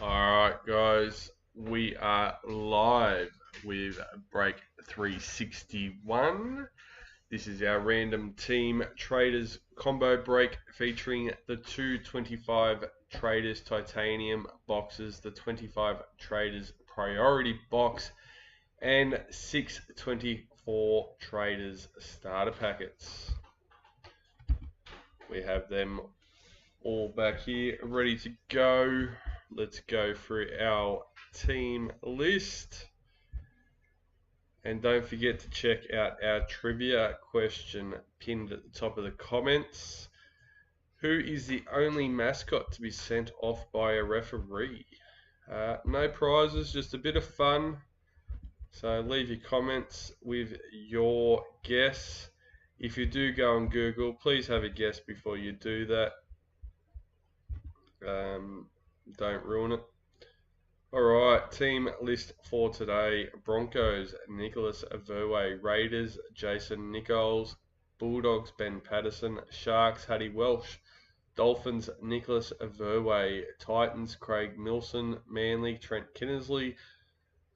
Alright guys, we are live with break 361. This is our random team traders combo break featuring the 225 Traders Titanium boxes, the 25 Traders Priority Box, and 624 Traders starter packets. We have them all back here ready to go. Let's go through our team list, and don't forget to check out our trivia question pinned at the top of the comments. Who is the only mascot to be sent off by a referee? No prizes, just a bit of fun. So leave your comments with your guess. If you do go on Google, please have a guess before you do that. Don't ruin it. Alright, team list for today. Broncos, Nicholas Verwey. Raiders, Jason Nichols. Bulldogs, Ben Patterson. Sharks, Hattie Welsh. Dolphins, Nicholas Verwey. Titans, Craig Milson. Manly, Trent Kinnersley.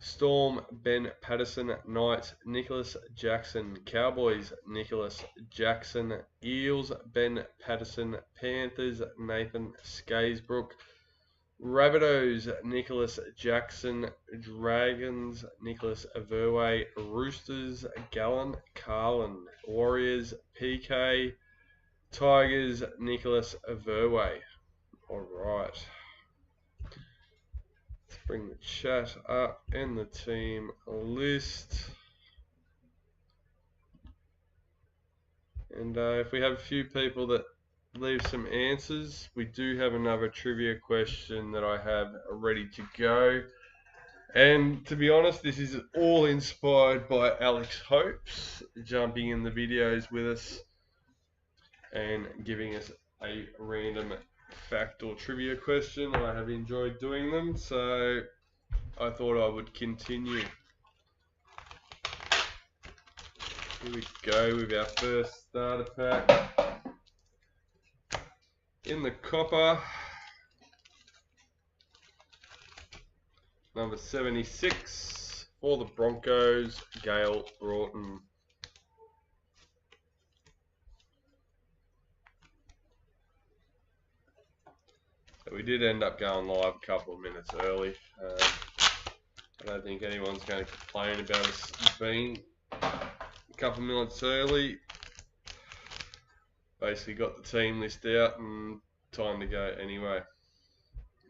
Storm, Ben Patterson. Knights, Nicholas Jackson. Cowboys, Nicholas Jackson. Eels, Ben Patterson. Panthers, Nathan Skaysbrook. Rabbitohs, Nicholas Jackson. Dragons, Nicholas Verwey. Roosters, Gallen Carlin. Warriors, PK. Tigers, Nicholas Verwey. Alright. Let's bring the chat up and the team list. And if we have a few people that leave some answers, we do have another trivia question that I have ready to go. And to be honest, this is all inspired by Alex Hopes jumping in the videos with us and giving us a random fact or trivia question. I have enjoyed doing them, so I thought I would continue. Here we go with our first starter pack. In the copper, number 76 for the Broncos, Gale Broughton. So we did end up going live a couple of minutes early. I don't think anyone's going to complain about us being a couple of minutes early. Basically got the team list out and time to go anyway.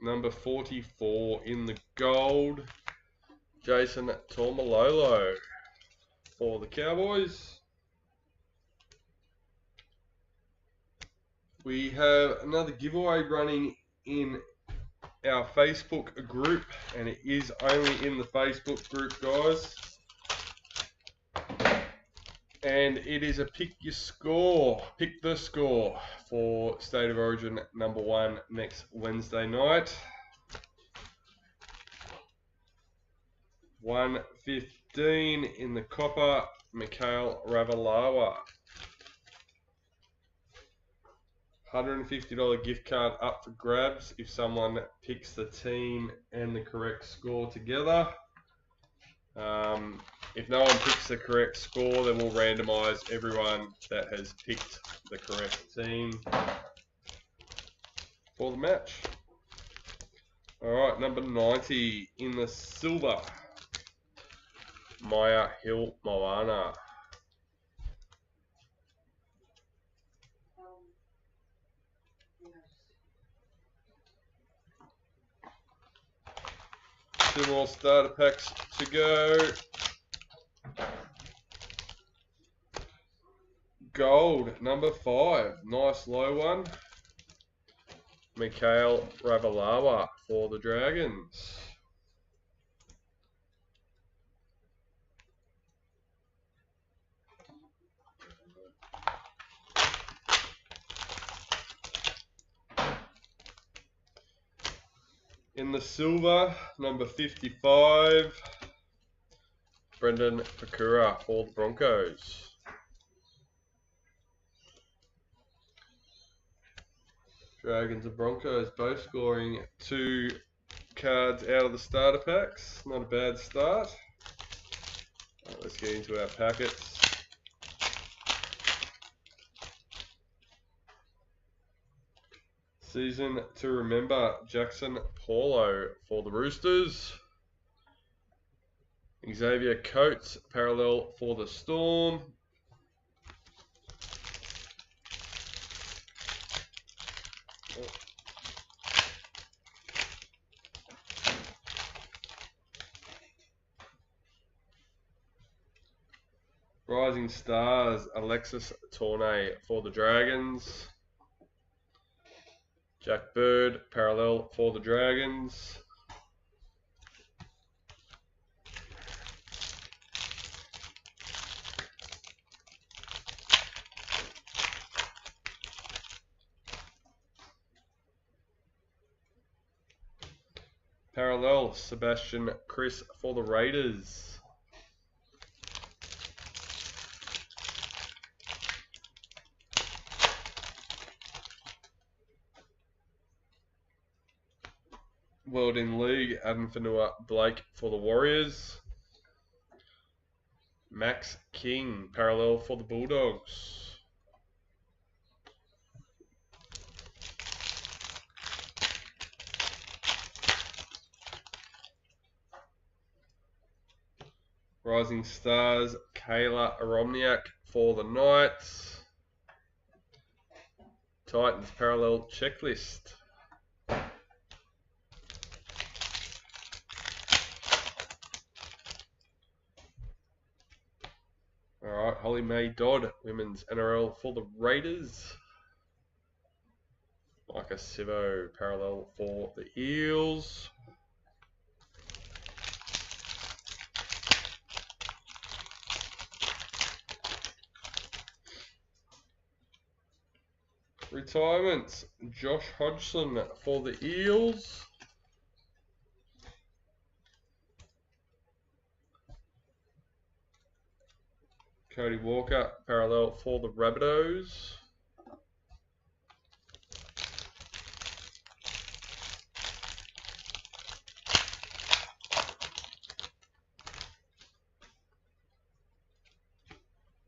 Number 44 in the gold, Jason Taumalolo for the Cowboys. We have another giveaway running in our Facebook group, and it is only in the Facebook group, guys. And it is a pick the score for State of Origin number 1 next Wednesday night. 115 in the copper, Mikhail Ravalawa. $150 gift card up for grabs if someone picks the team and the correct score together. If no one picks the correct score, then we'll randomize everyone that has picked the correct team for the match. Alright, number 90 in the silver, Maya Hill Moana. Two more starter packs to go. Gold, number 5, nice low one, Mikhail Ravalawa for the Dragons. In the silver, number 55, Brendan Pakura for the Broncos. Dragons and Broncos both scoring 2 cards out of the starter packs. Not a bad start. Right, let's get into our packets. Season to remember, Jackson Paulo for the Roosters. Xavier Coates, parallel for the Storm. Rising Stars, Alexis Tornay for the Dragons. Jack Bird, parallel for the Dragons. Parallel, Sebastian Chris for the Raiders. World in League, Adam Fanua Blake for the Warriors. Max King, parallel for the Bulldogs. Rising Stars, Kayla Aromniak for the Knights. Titans, parallel checklist. Alright, Holly Mae Dodd, Women's NRL for the Raiders. Micah Sivo, parallel for the Eels. Retirements, Josh Hodgson for the Eels. Cody Walker, parallel for the Rabbitohs.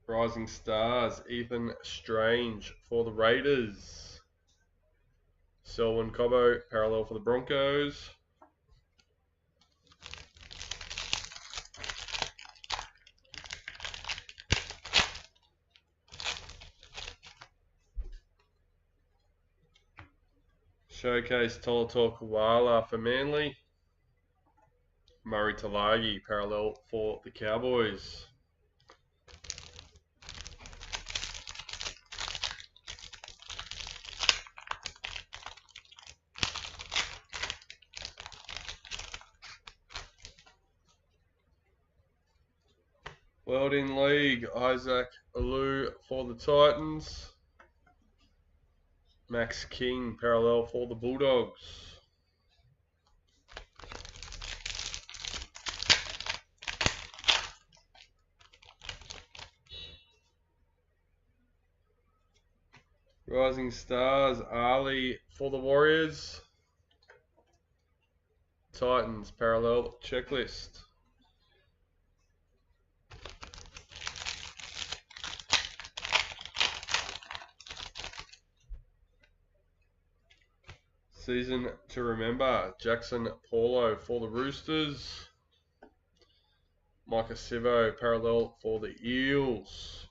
Rising Stars, Ethan Strange for the Raiders. Selwyn Cobbo, parallel for the Broncos. Showcase Tolator Koala for Manly. Murray Talagi, parallel for the Cowboys. World in League, Isaac Alou for the Titans. Max King, parallel for the Bulldogs. Rising Stars, Ali for the Warriors. Titans, parallel checklist. Season to remember, Jackson Paulo for the Roosters. Micah Sivo, parallel for the Eels.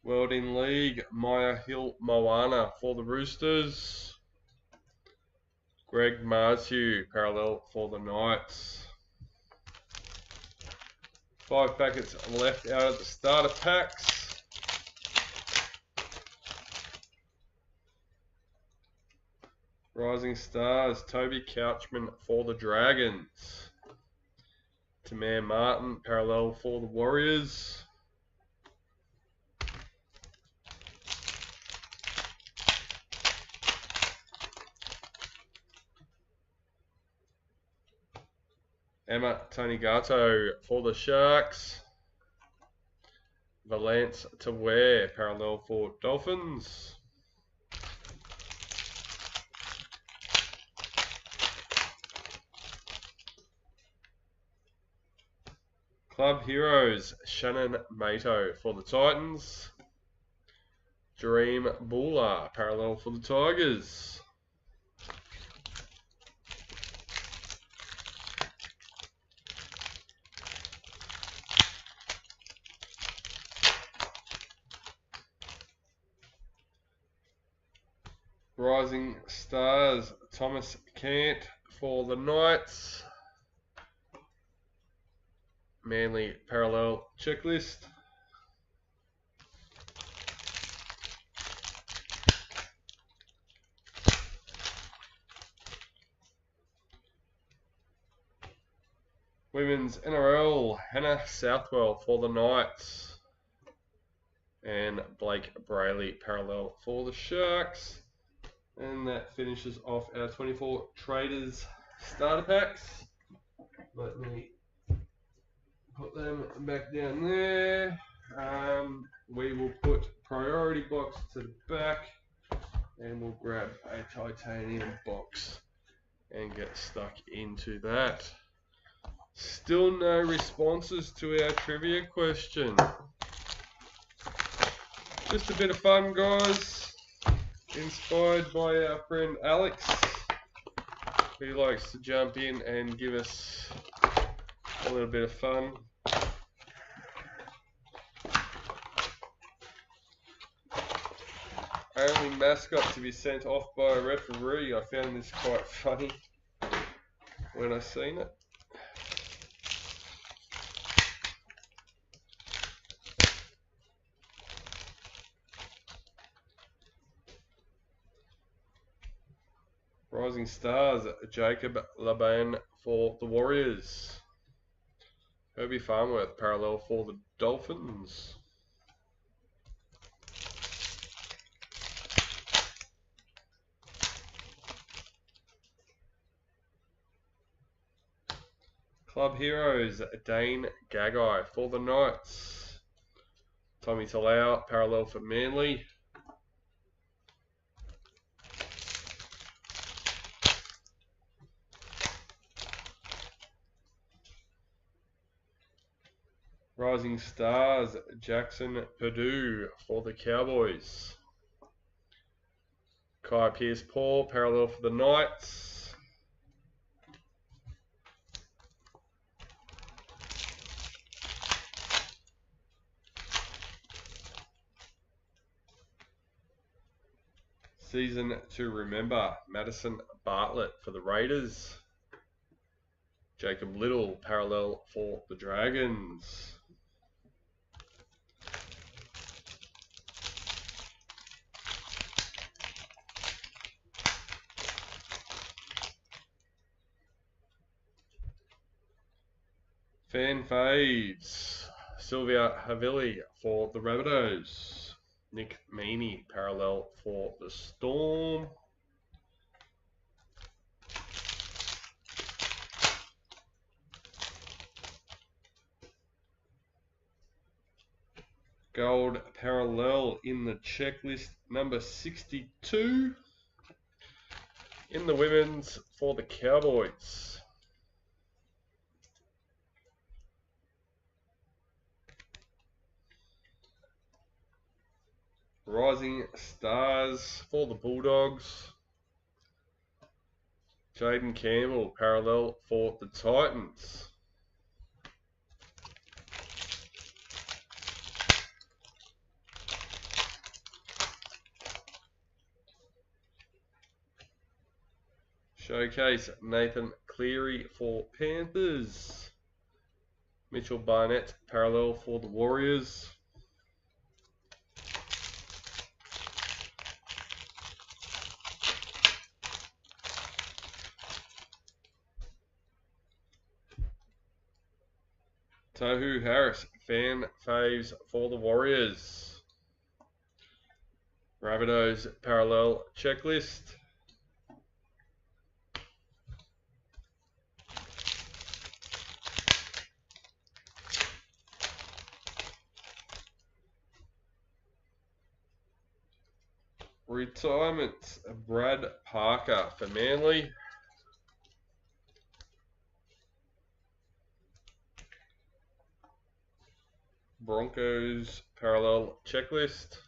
World in League, Maya Hill Moana for the Roosters. Greg Marzu, parallel for the Knights. 5 packets left out of the starter packs. Rising Stars, Toby Couchman for the Dragons. Tamir Martin, parallel for the Warriors. Emma Tanigato for the Sharks. Valance to wear, parallel for Dolphins. Club Heroes, Shannon Mato for the Titans. Dream Buller, parallel for the Tigers. Rising Stars, Thomas Cant for the Knights. Manly Parallel Checklist. Women's NRL, Hannah Southwell for the Knights. And Blake Brayley parallel for the Sharks. And that finishes off our 24 Traders starter packs. Let me put them back down there. We will put Priority Box to the back. And we'll grab a Titanium Box and get stuck into that. Still no responses to our trivia question. Just a bit of fun, guys. Inspired by our friend Alex, who likes to jump in and give us a little bit of fun. Only mascot to be sent off by a referee. I found this quite funny when I seen it. Rising Stars, Jacob Laban for the Warriors. Herbie Farnworth parallel for the Dolphins. Club Heroes, Dane Gagai for the Knights. Tommy Talau parallel for Manly. Rising Stars, Jackson Purdue for the Cowboys. Kai Pearce-Paul parallel for the Knights. Season to remember, Madison Bartlett for the Raiders. Jacob Little parallel for the Dragons. Fan faves, Sylvia Havili for the Rabbitohs. Nick Meaney parallel for the Storm. Gold parallel in the checklist, number 62. In the women's for the Cowboys. Rising Stars for the Bulldogs. Jaden Campbell parallel for the Titans. Showcase Nathan Cleary for Panthers. Mitchell Barnett parallel for the Warriors. Tohu Harris, fan faves for the Warriors. Rabbitohs parallel checklist. Retirements, Brad Parker for Manly. Broncos parallel checklist.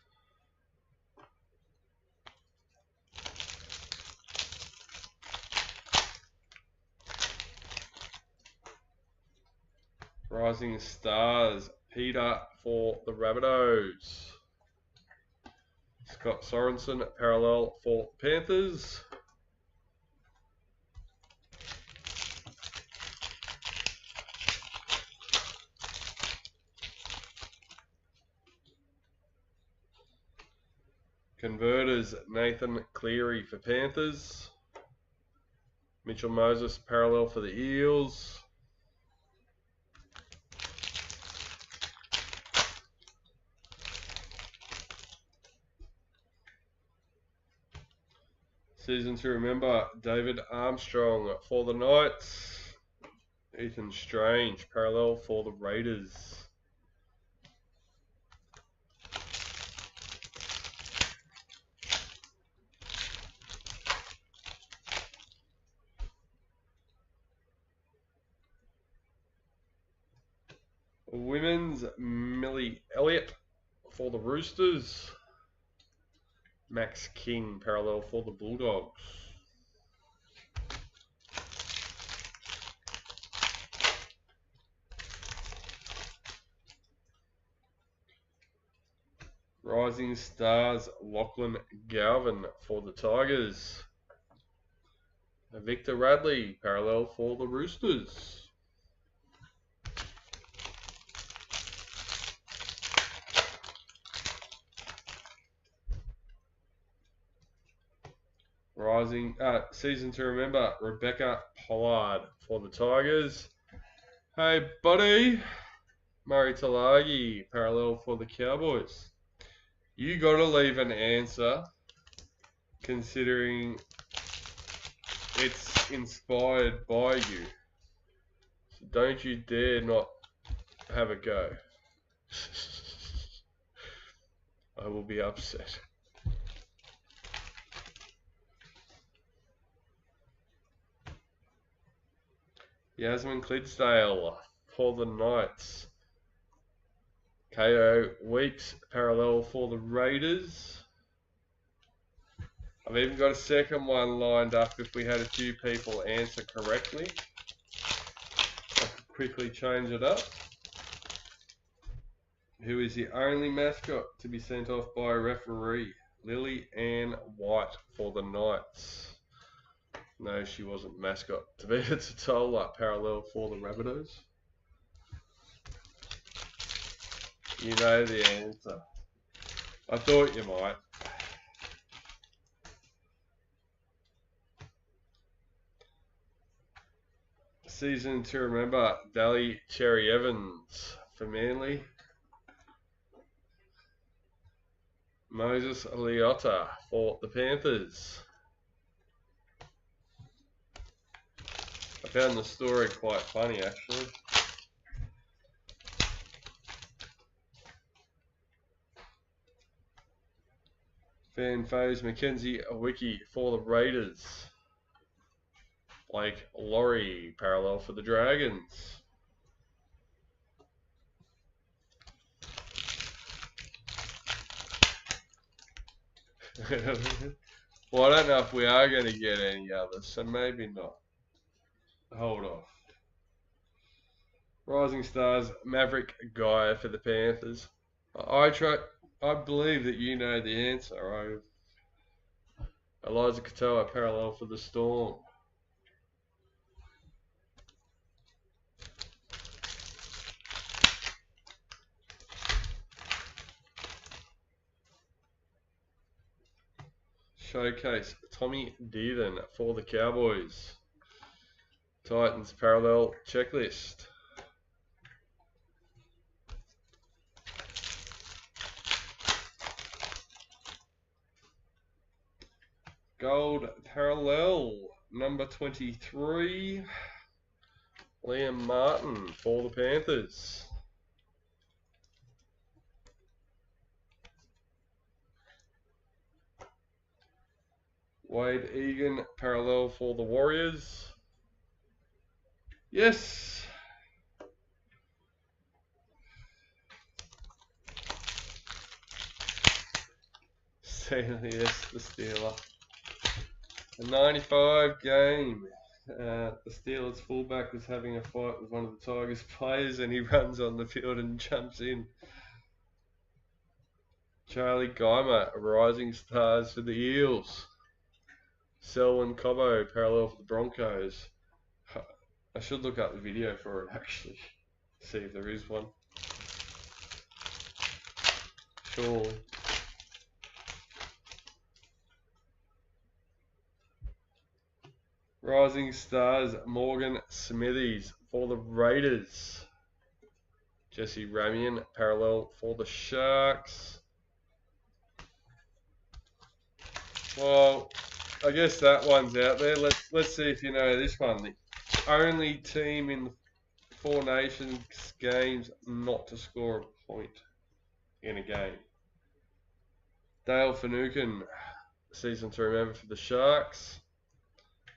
Rising Stars, Peter for the Rabbitohs. Scott Sorensen parallel for Panthers. Converters, Nathan Cleary for Panthers. Mitchell Moses parallel for the Eels. Season to remember, David Armstrong for the Knights. Ethan Strange parallel for the Raiders. Women's, Millie Elliott for the Roosters. Max King parallel for the Bulldogs. Rising Stars, Lachlan Galvin for the Tigers. Victor Radley parallel for the Roosters. Rising season to remember, Rebecca Pollard for the Tigers. Hey buddy, Murray Talagi parallel for the Cowboys. You got to leave an answer considering it's inspired by you. So don't you dare not have a go. I will be upset. Yasmin Clydesdale for the Knights. KO Weeks parallel for the Raiders. I've even got a second one lined up if we had a few people answer correctly. I could quickly change it up. Who is the only mascot to be sent off by a referee? Lily Ann White for the Knights. No, she wasn't mascot. Tavita Totola parallel for the Rabbitohs. You know the answer. I thought you might. Season to remember, Dally Cherry Evans for Manly. Moses Leota for the Panthers. I found the story quite funny actually. Fan Foes Mackenzie Awiki for the Raiders. Blake Laurie parallel for the Dragons. Well, I don't know if we are going to get any others, so maybe not. Hold off. Rising Stars, Maverick Guy for the Panthers. I believe that you know the answer. Eliza Katoa parallel for the Storm. Showcase, Tommy Dearden for the Cowboys. Titans parallel checklist. Gold parallel number 23. Liam Martin for the Panthers. Wade Egan, parallel for the Warriors. Yes. Yes, the Steeler. A 95 game. The Steelers fullback was having a fight with one of the Tigers players and he runs on the field and jumps in. Charlie Geimer, Rising Stars for the Eels. Selwyn Cobbo, parallel for the Broncos. I should look up the video for it actually. See if there is one. Surely. Rising Stars, Morgan Smithies for the Raiders. Jesse Ramian, parallel for the Sharks. Well, I guess that one's out there. Let's see if you know this one. The only team in the Four Nations games not to score a point in a game. Dale Finucane, season to remember for the Sharks.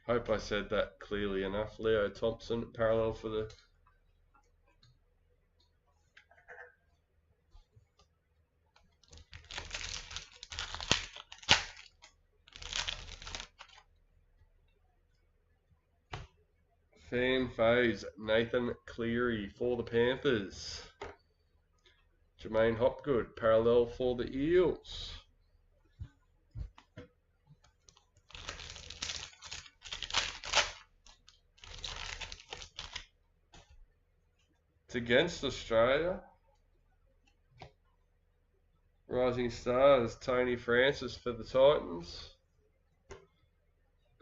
Hope I said that clearly enough. Leo Thompson, parallel for the Fan Phase, Nathan Cleary for the Panthers. Jermaine Hopgood, parallel for the Eels. It's against Australia. Rising Stars, Tony Francis for the Titans.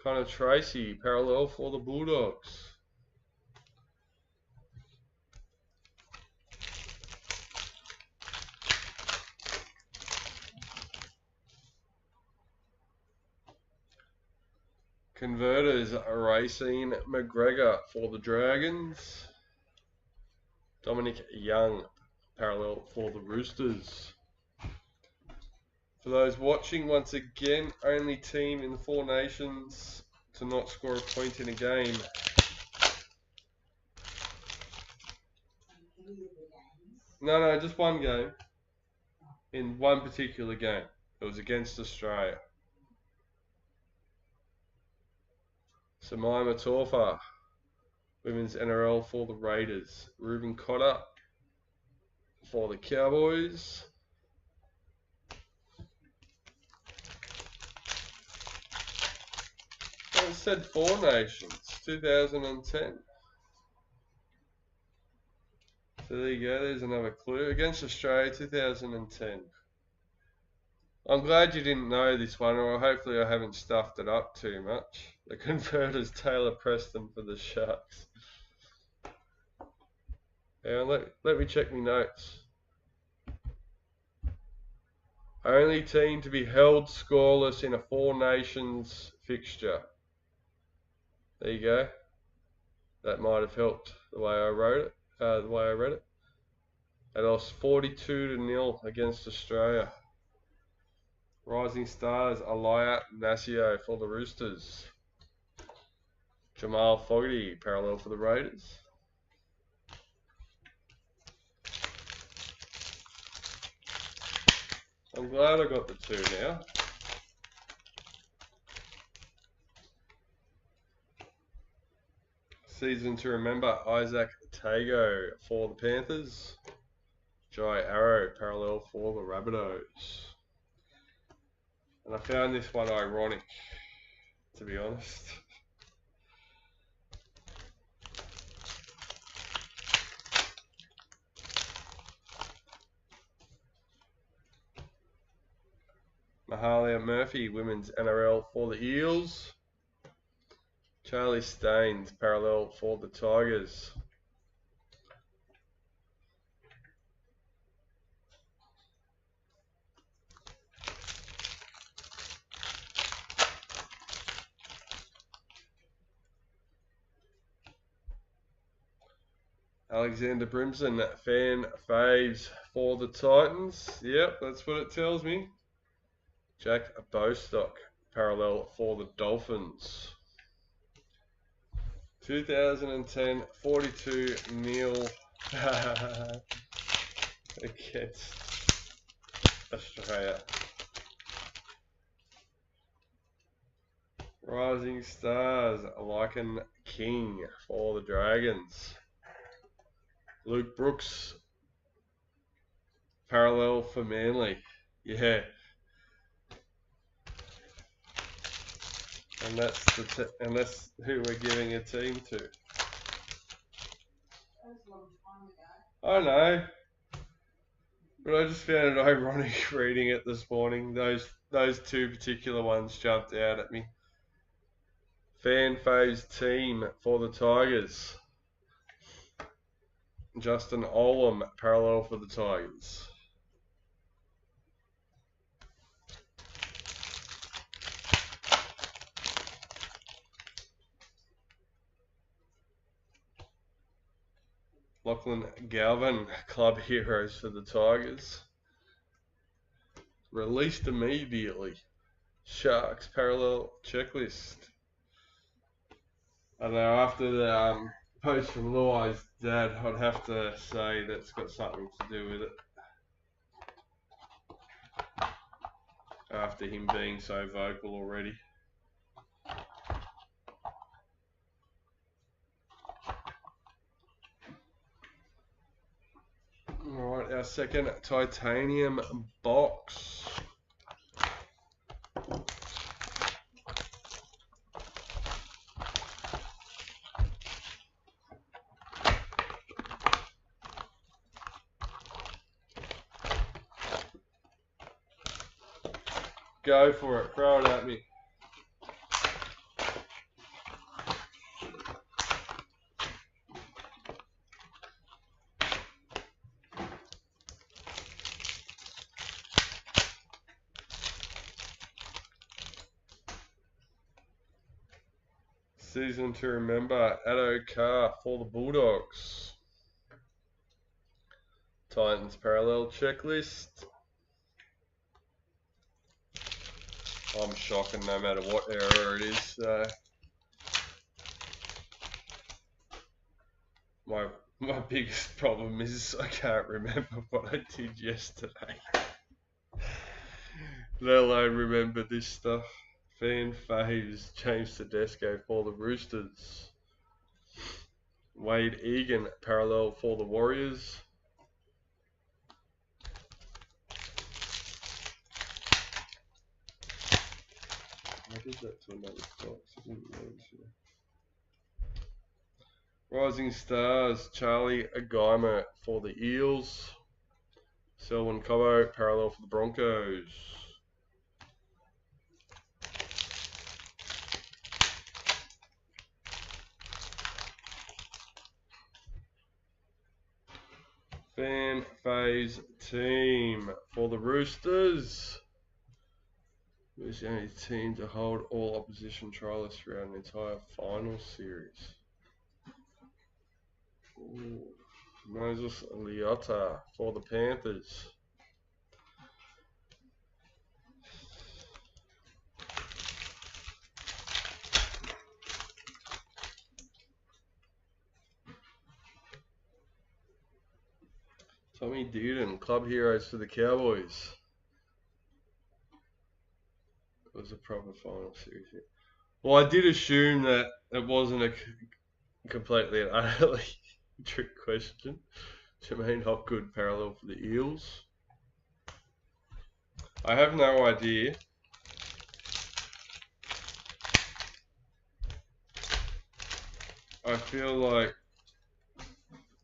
Connor Tracy, parallel for the Bulldogs. Converters, Racine McGregor for the Dragons. Dominic Young, parallel for the Roosters. For those watching, once again, only team in the Four Nations to not score a point in a game. No, just one game. In one particular game. It was against Australia. Samaima Taufa, Women's NRL for the Raiders. Ruben Cotter for the Cowboys. It said Four Nations, 2010. So there you go, there's another clue. Against Australia, 2010. I'm glad you didn't know this one, or hopefully I haven't stuffed it up too much. The Converters, Taylor Preston for the Sharks. And let me check my notes. Only team to be held scoreless in a Four Nations fixture. There you go. That might have helped the way I wrote it, the way I read it. They lost 42-0 against Australia. Rising Stars, Alaya Nasio for the Roosters. Jamal Fogarty, parallel for the Raiders. I'm glad I got the two now. Season to remember, Isaac Tago for the Panthers. Jai Arrow, parallel for the Rabbitohs. And I found this one ironic, to be honest. Mahalia Murphy, Women's NRL for the Eels. Charlie Staines, parallel for the Tigers. Alexander Brimson, Fan Faves for the Titans. Yep, that's what it tells me. Jack Bostock, parallel for the Dolphins. 2010 42 mil against Australia. Rising Stars, Lycan King for the Dragons. Luke Brooks, parallel for Manly. Yeah. And that's who we're giving a team to. I know. But I just found it ironic reading it this morning. Those two particular ones jumped out at me. Fan phase team for the Tigers. Justin Olam, parallel for the Tigers. Lachlan Galvin, club heroes for the Tigers. Released immediately. Sharks, parallel checklist. I don't know, after the post from Luai's dad, I'd have to say that's got something to do with it. After him being so vocal already. Alright, our second titanium box. Go for it, throw it at me. Season to remember, Addo Carr for the Bulldogs. Titans parallel checklist. I'm shocking no matter what error it is. My biggest problem is I can't remember what I did yesterday. Let alone remember this stuff. Fan faves, James Tedesco for the Roosters. Wade Egan, parallel for the Warriors. I did that to another box. I didn't notice it. Rising Stars, Charlie Agaimer for the Eels. Selwyn Cobbo, parallel for the Broncos. Fan phase team for the Roosters. Who's the only team to hold all opposition trialists throughout an entire final series? Ooh. Moses Leota for the Panthers. Tommy Dearden, club heroes for the Cowboys. It was a proper final series. Well, I did assume that it wasn't a completely and utterly trick question. Jermaine Hopgood, parallel for the Eels. I have no idea. I feel like,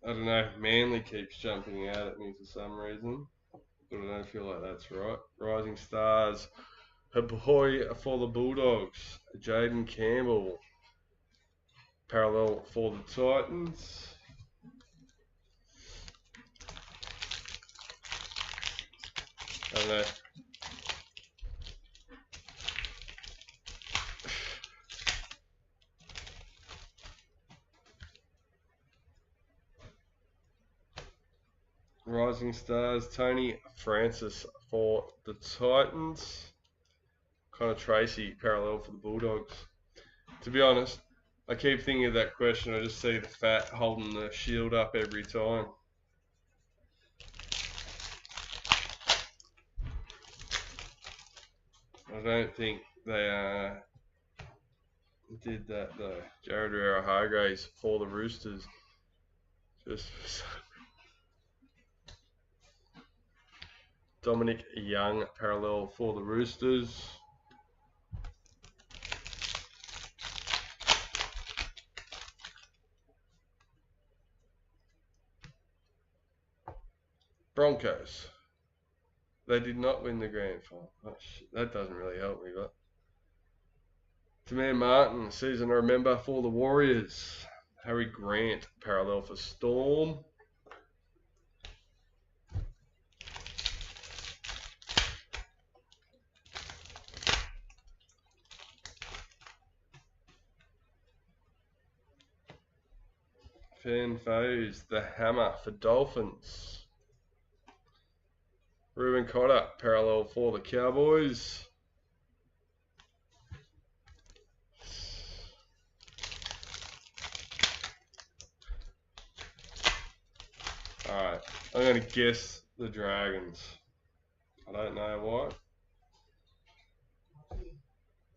I don't know, Manly keeps jumping out at me for some reason, but I don't feel like that's right. Rising Stars, her boy for the Bulldogs, Jaden Campbell, parallel for the Titans. I don't know. Rising Stars, Tony Francis for the Titans. Connor Tracy, parallel for the Bulldogs. To be honest, I keep thinking of that question. I just see the fat holding the shield up every time. I don't think they did that though. Jared Hargraves for the Roosters. Just Dominic Young, parallel for the Roosters. Broncos. They did not win the grand final. Oh, shit, that doesn't really help me, but Taman Martin, season to remember for the Warriors. Harry Grant, parallel for Storm. Fan Foes, the Hammer for Dolphins. Ruben Cotter, parallel for the Cowboys. Alright, I'm going to guess the Dragons. I don't know why.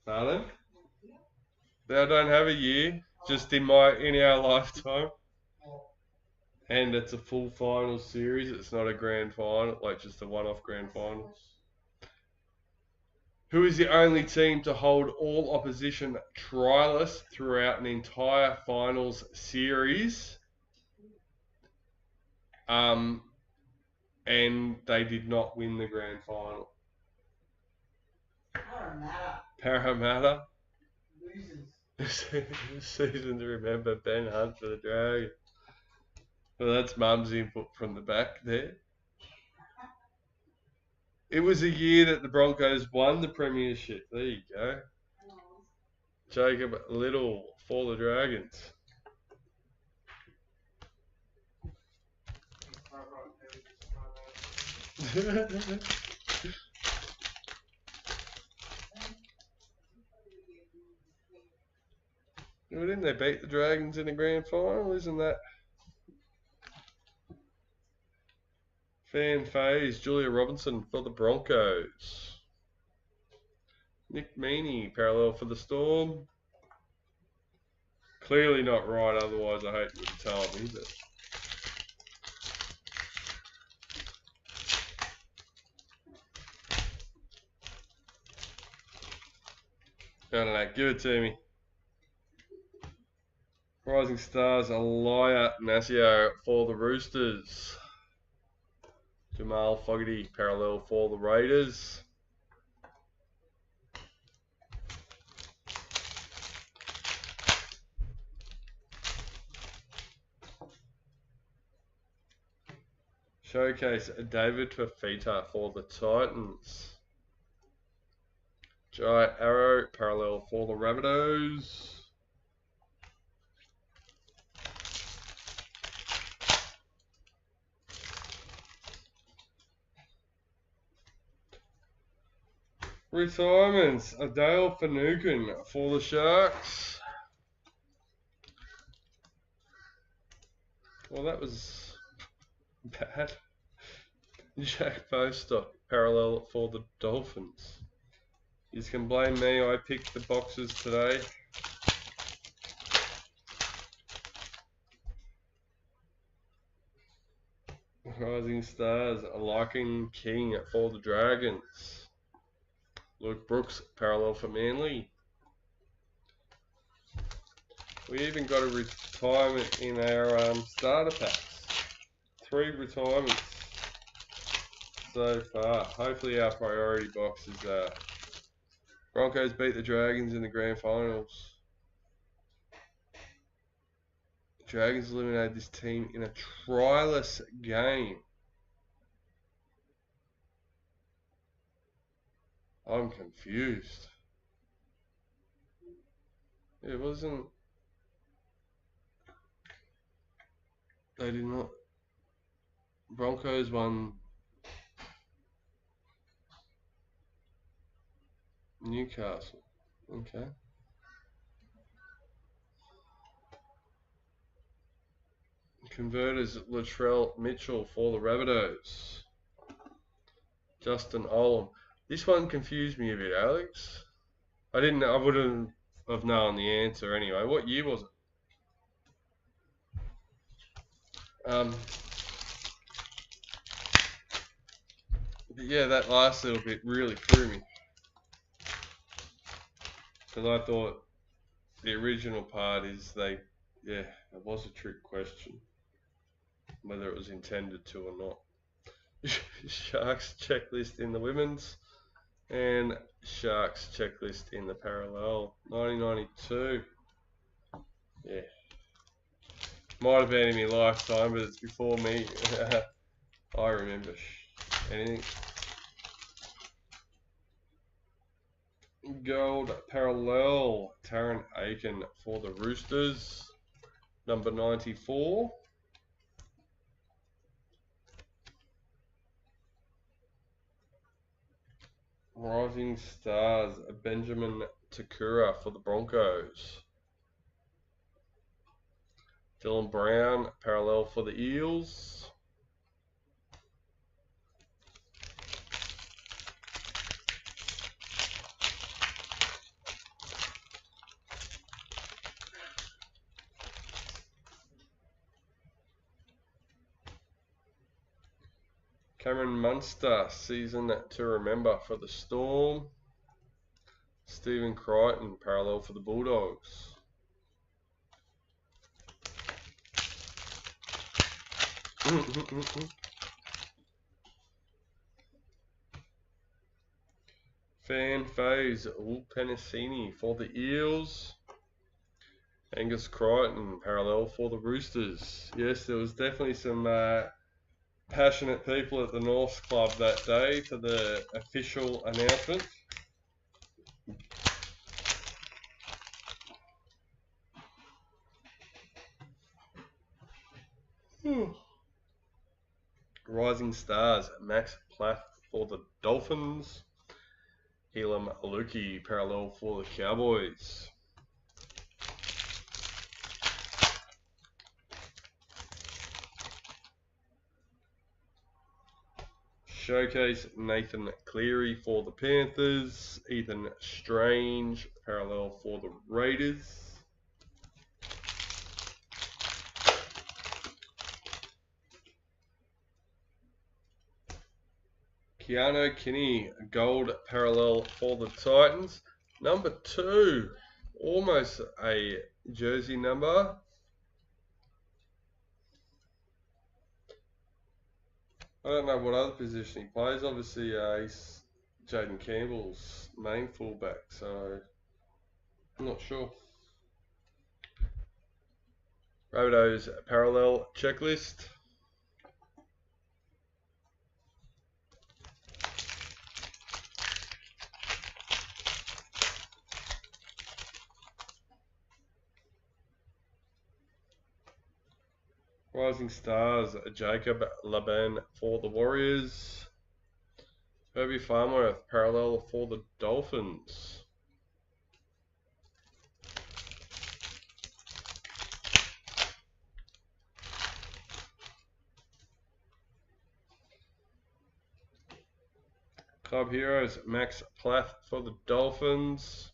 Pardon? I don't have a year, just in our lifetime. And it's a full final series, it's not a grand final, like just a one-off grand final. Who is the only team to hold all opposition trialists throughout an entire finals series? And they did not win the grand final. Parramatta. Season to remember, Ben Hunt for the Dragons. Well, that's Mum's input from the back there. It was a year that the Broncos won the premiership. There you go. Jacob Little for the Dragons. Well, didn't they beat the Dragons in the grand final? Isn't that? Fan phase, Julia Robinson for the Broncos. Nick Meaney, parallel for the Storm. Clearly not right, otherwise I hope you would have told me. But I don't know, give it to me. Rising Stars, Alaya Nasio for the Roosters. Jamal Fogarty, parallel for the Raiders. Showcase David Fafita for the Titans. Jai Arrow, parallel for the Rabbitohs. Retirements, Adele Finucane for the Sharks. Well, that was bad. Jack Bostock, parallel for the Dolphins. You can blame me, I picked the boxes today. Rising Stars, Larkin King for the Dragons. Luke Brooks, parallel for Manly. We even got a retirement in our starter packs. 3 retirements so far. Hopefully our priority box is Broncos beat the Dragons in the grand finals. Dragons eliminated this team in a trialist game. I'm confused. It wasn't. They did not. Broncos won. Newcastle. Okay. Converters Latrell Mitchell for the Rabbitohs. Justin Olam. This one confused me a bit, Alex. I wouldn't have known the answer anyway. What year was it? But yeah, that last little bit really threw me. Because I thought the original part is it was a trick question. Whether it was intended to or not. Sharks checklist in the women's and Sharks checklist in the parallel. 1992. Yeah. Might have been in my lifetime, but it's before me. I remember anything. Gold parallel. Taron Aiken for the Roosters. Number 94. Rising Stars. Benjamin Takura for the Broncos. Dylan Brown, parallel for the Eels. Cameron Munster, season to remember for the Storm. Stephen Crichton, parallel for the Bulldogs. Fan Phase, Will Penasini for the Eels. Angus Crichton, parallel for the Roosters. Yes, there was definitely some passionate people at the North Club that day for the official announcement. Rising Stars, Max Plath for the Dolphins. Elam Aluki, parallel for the Cowboys. Showcase, Nathan Cleary for the Panthers. Ethan Strange, parallel for the Raiders. Keanu Kinney, gold parallel for the Titans. Number 2, almost a jersey number. I don't know what other position he plays. Obviously, he's Jaden Campbell's main fullback, so I'm not sure. Rabbitohs parallel checklist. Rising Stars, Jacob Laban for the Warriors. Herbie Farmworth, parallel for the Dolphins. Club Heroes, Max Plath for the Dolphins.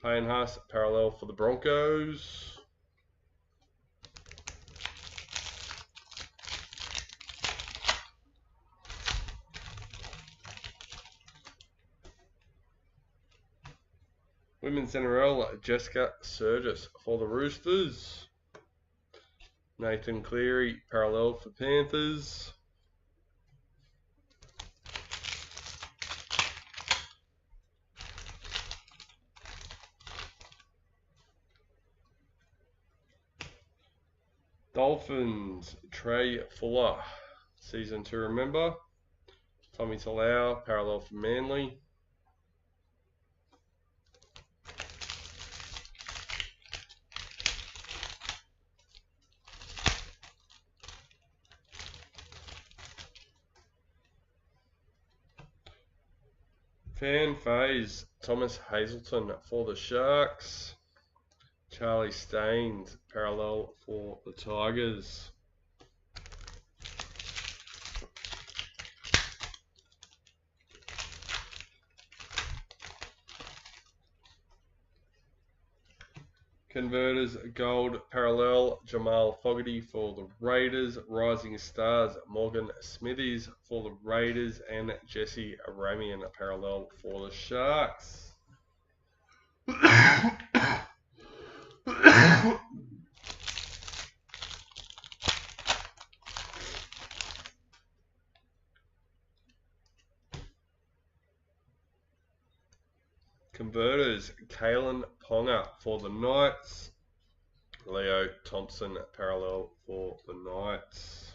Payne Haas, parallel for the Broncos. Women's NRL, Jessica Surgis for the Roosters. Nathan Cleary, parallel for Panthers. Dolphins, Trey Fuller, season to remember. Tommy Talau, parallel for Manly. Fan phase, Thomas Hazelton for the Sharks. Charlie Staines, parallel for the Tigers. Converters Gold Parallel, Jamal Fogarty for the Raiders. Rising Stars, Morgan Smithies for the Raiders. And Jesse Ramian Parallel for the Sharks. Converters, Kalen Ponga for the Knights. Leo Thompson parallel for the Knights.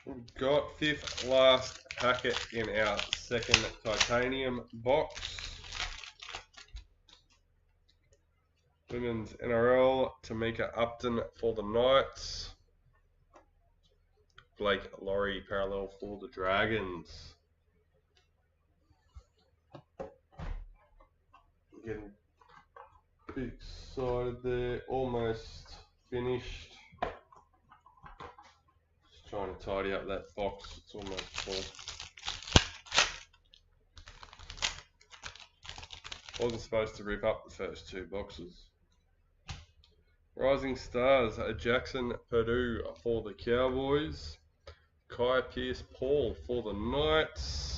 We've got fifth last packet in our second titanium box. Women's NRL, Tamika Upton for the Knights. Blake Laurie parallel for the Dragons. Getting a bit excited there, almost finished. Just trying to tidy up that box, it's almost full. Wasn't supposed to rip up the first two boxes. Rising Stars, Jackson Purdue for the Cowboys. Kai Pierce-Paul for the Knights.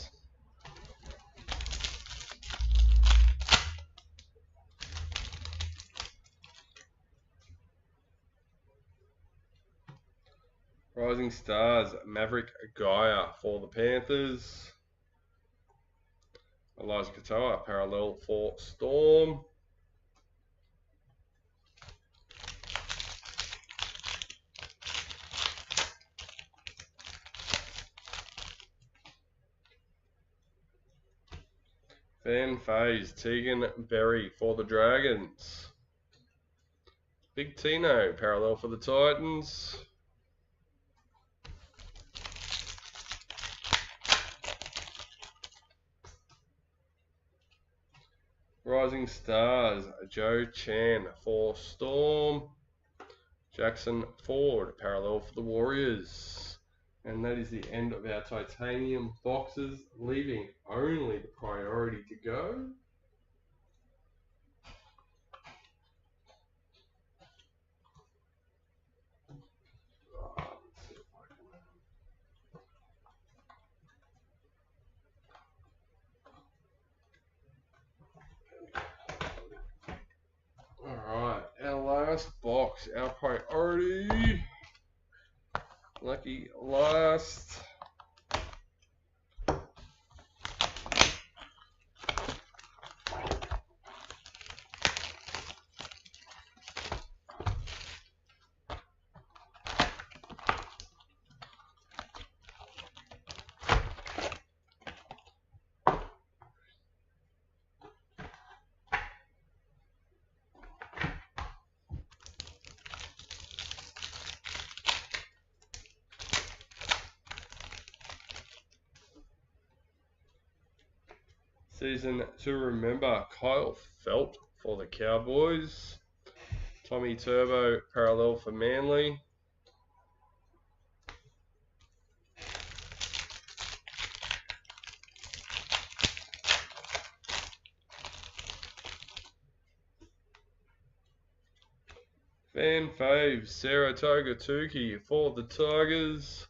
Rising Stars, Maverick Gaia for the Panthers. Elijah Katoa parallel for Storm. Fan phase, Tegan Berry for the Dragons. Big Tino parallel for the Titans. Rising Stars, Joe Chan for Storm. Jackson Ford parallel for the Warriors. And that is the end of our titanium boxes, leaving only the priority to go. Alright, our last box, our priority. Lucky last. Season to remember, Kyle Felt for the Cowboys. Tommy Turbo parallel for Manly. Fan fave, Saratoga Tuki for the Tigers.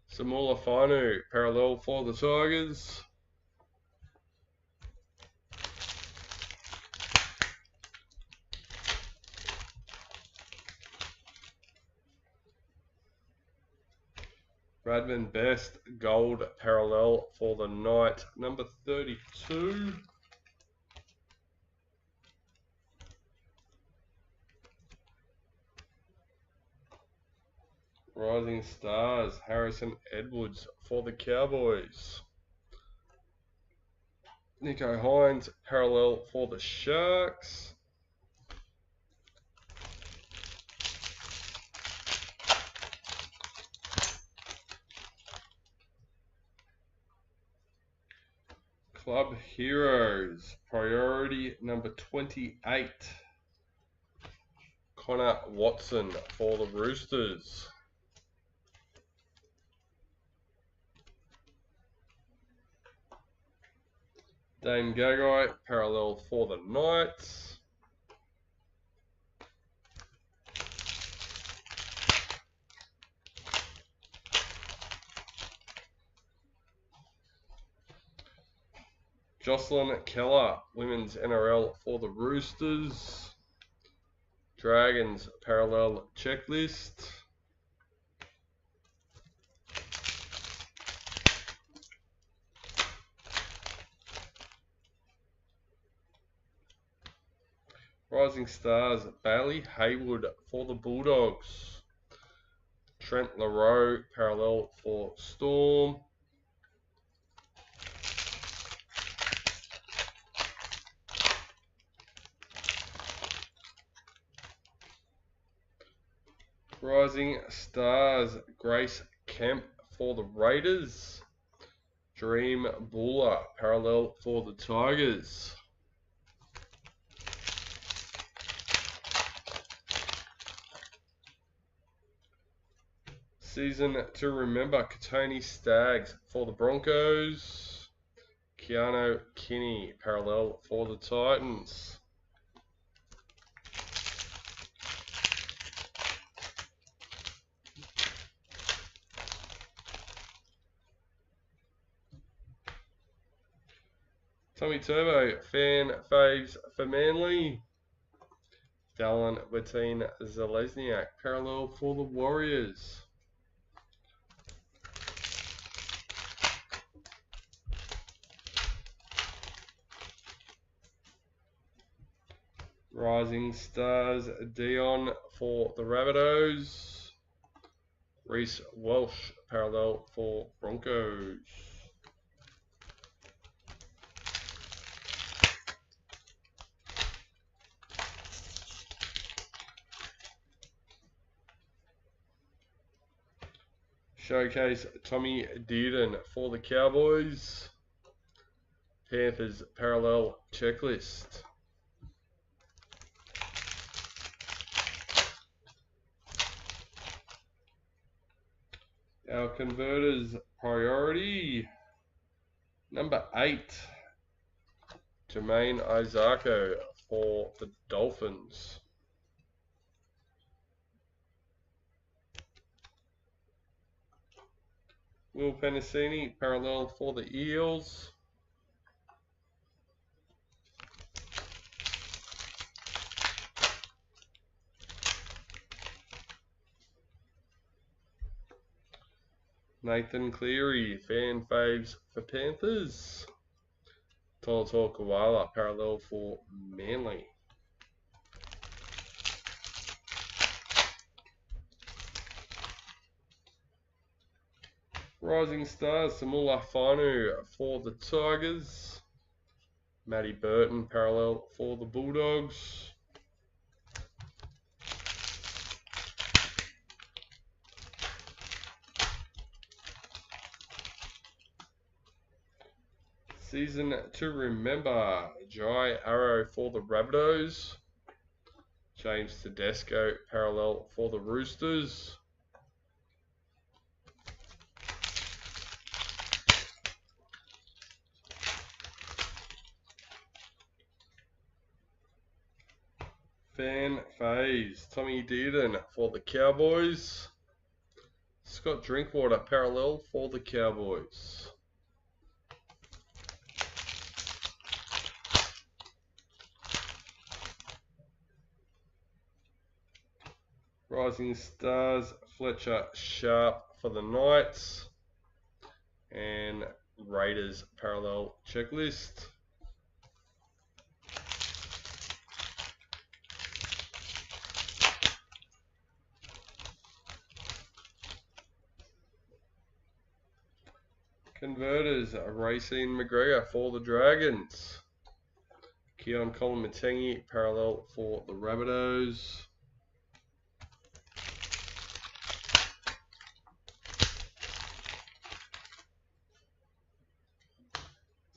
Samula Fanu parallel for the Tigers. Bradman Best gold parallel for the Knight, number 32. Rising Stars, Harrison Edwards for the Cowboys. Nico Hines parallel for the Sharks. Club Heroes, priority number 28. Connor Watson for the Roosters. Dane Gagai, parallel for the Knights. Jocelyn Keller, Women's NRL for the Roosters. Dragons, parallel checklist. Rising Stars, Bailey Haywood for the Bulldogs. Trent LaRoe, parallel for Storm. Rising Stars, Grace Kemp for the Raiders. Dream Buller, parallel for the Tigers. Season to Remember, Katoni Staggs for the Broncos. Keanu Kinney, parallel for the Titans. Tommy Turbo, fan faves for Manly. Dallin Wateen Zalesniak, parallel for the Warriors. Rising Stars, Dion for the Rabbitohs. Reece Walsh, parallel for Broncos. Showcase Tommy Dearden for the Cowboys. Panthers parallel checklist. Our converters priority number 8. Jermaine Isako for the Dolphins. Will Penasini, parallel for the Eels. Nathan Cleary, fan faves for Panthers. Tolto Koala, parallel for Manly. Rising Stars, Samula Fanu for the Tigers. Matty Burton, parallel for the Bulldogs. Season to Remember, Jai Arrow for the Rabbitohs. James Tedesco, parallel for the Roosters. Fan Faves, Tommy Dearden for the Cowboys. Scott Drinkwater, parallel for the Cowboys. Rising Stars, Fletcher Sharp for the Knights. And Raiders parallel checklist. Converters, Racine McGregor for the Dragons. Keon Kolomatangi, parallel for the Rabbitohs.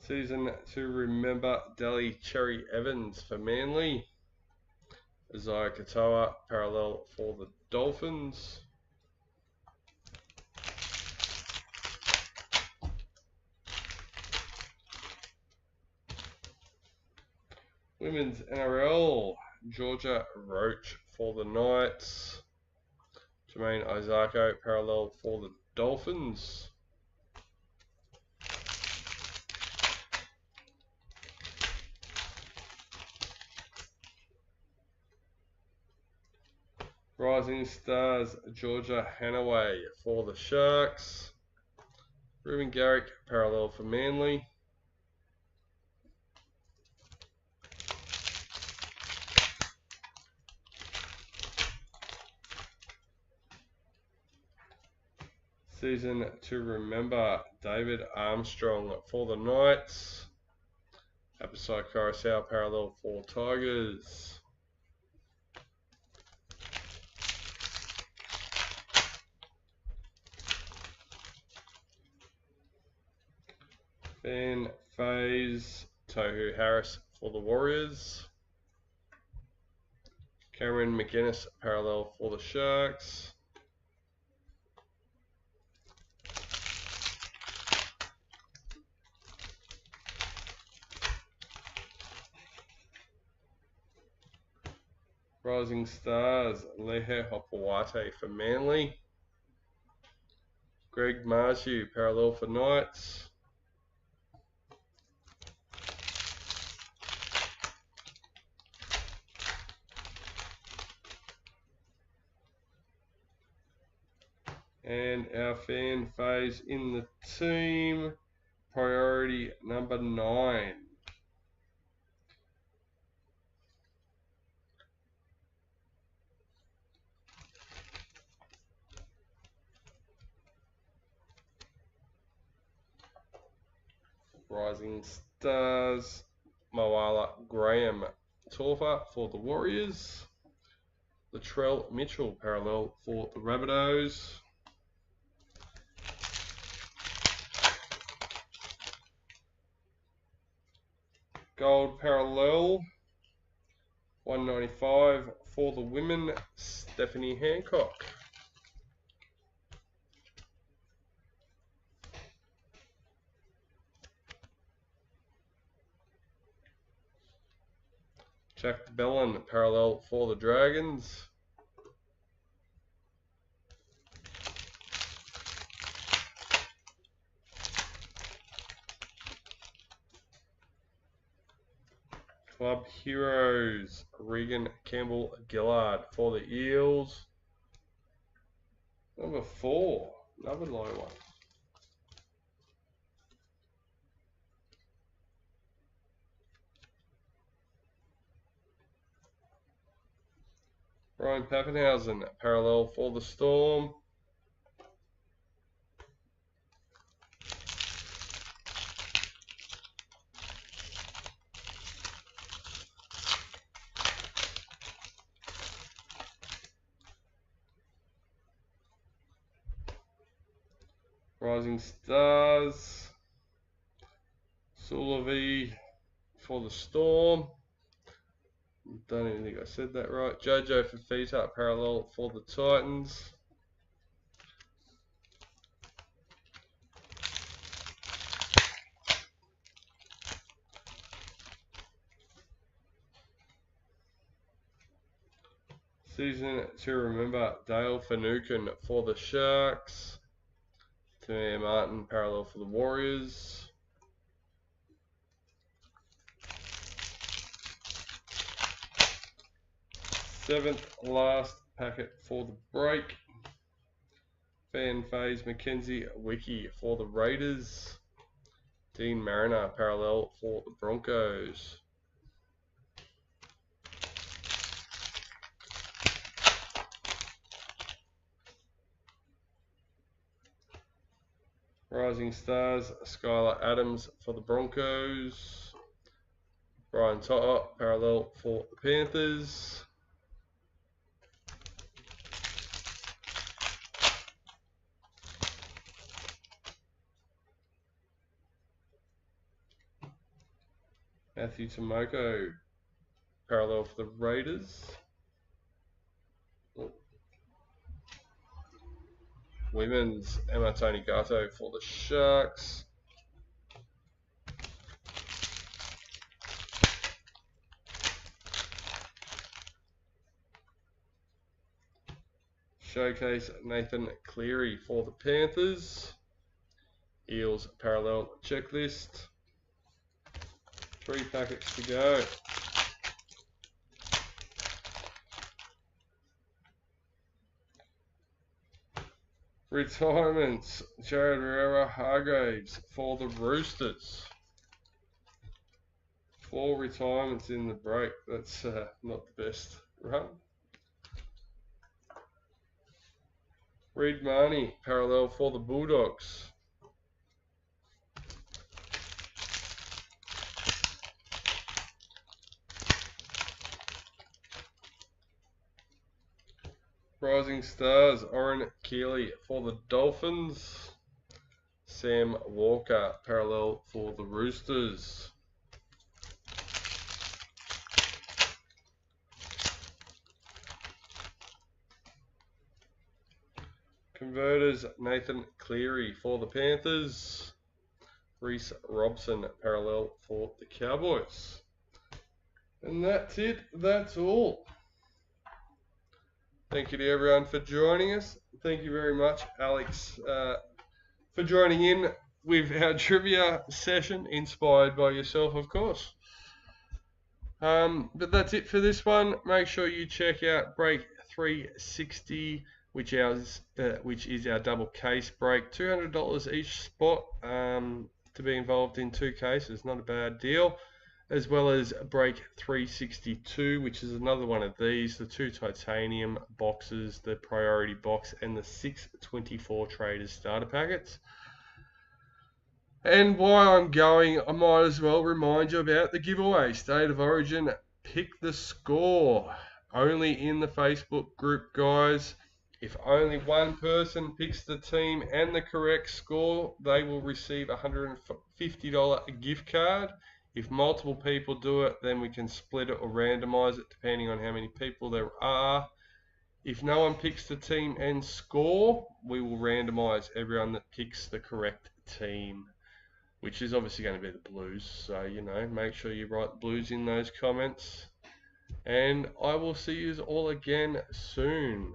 Season to remember Delhi Cherry Evans for Manly. Isaiah Katoa parallel for the Dolphins. Women's NRL, Georgia Roach for the Knights. Jermaine Isako parallel for the Dolphins. Rising Stars, Georgia Hanaway for the Sharks. Ruben Garrick parallel for Manly. Season to remember David Armstrong for the Knights. Episode Carousel parallel for Tigers. Fan Phase Tohu Harris for the Warriors. Cameron McGuinness parallel for the Sharks. Rising Stars, Lehe Hopawate for Manly. Greg Marju parallel for Knights. And our fan phase in the team, priority number 9. Rising Stars, Moala Graham Torfa for the Warriors. Latrell Mitchell parallel for the Rabbitohs. Gold parallel 195 for the women, Stephanie Hancock. Jack Bellin parallel for the Dragons. Club Heroes, Regan Campbell Gillard for the Eels. Number 4, another low one. Ryan Pappenhausen parallel for the Storm. Rising Stars, Sulavi for the Storm. Don't even think I said that right. Jojo Fafita parallel for the Titans. Season to remember Dale Finucane for the Sharks. Tamir Martin parallel for the Warriors. Seventh last packet for the break. Fan Phase Mackenzie Wiki for the Raiders. Dean Mariner parallel for the Broncos. Rising Stars, Skylar Adams for the Broncos. Brian Totter parallel for the Panthers. Matthew Tomoko, parallel for the Raiders. Women's Emma Tony Gato for the Sharks. Showcase Nathan Cleary for the Panthers. Eels parallel checklist. 3 packets to go. Retirements, Jared Herrera Hargraves for the Roosters. 4 retirements in the break. That's not the best run. Reid Marnie, parallel for the Bulldogs. Rising Stars, Oren Keeley for the Dolphins. Sam Walker, parallel for the Roosters. Converters, Nathan Cleary for the Panthers. Reece Robson, parallel for the Cowboys. And that's it. That's all. Thank you to everyone for joining us. Thank you very much, Alex, for joining in with our trivia session, inspired by yourself, of course. But that's it for this one. Make sure you check out break 360, which is our double case break. $200 each spot to be involved in 2 cases. Not a bad deal. As well as break 362, which is another one of these, the 2 titanium boxes, the priority box, and the 624 traders starter packets. And while I'm going, I might as well remind you about the giveaway. State of Origin, pick the score. Only in the Facebook group, guys. If only one person picks the team and the correct score, they will receive a $150 gift card. If multiple people do it, then we can split it or randomize it depending on how many people there are. If no one picks the team and score, we will randomize everyone that picks the correct team, which is obviously going to be the Blues. So, you know, make sure you write Blues in those comments. And I will see you all again soon.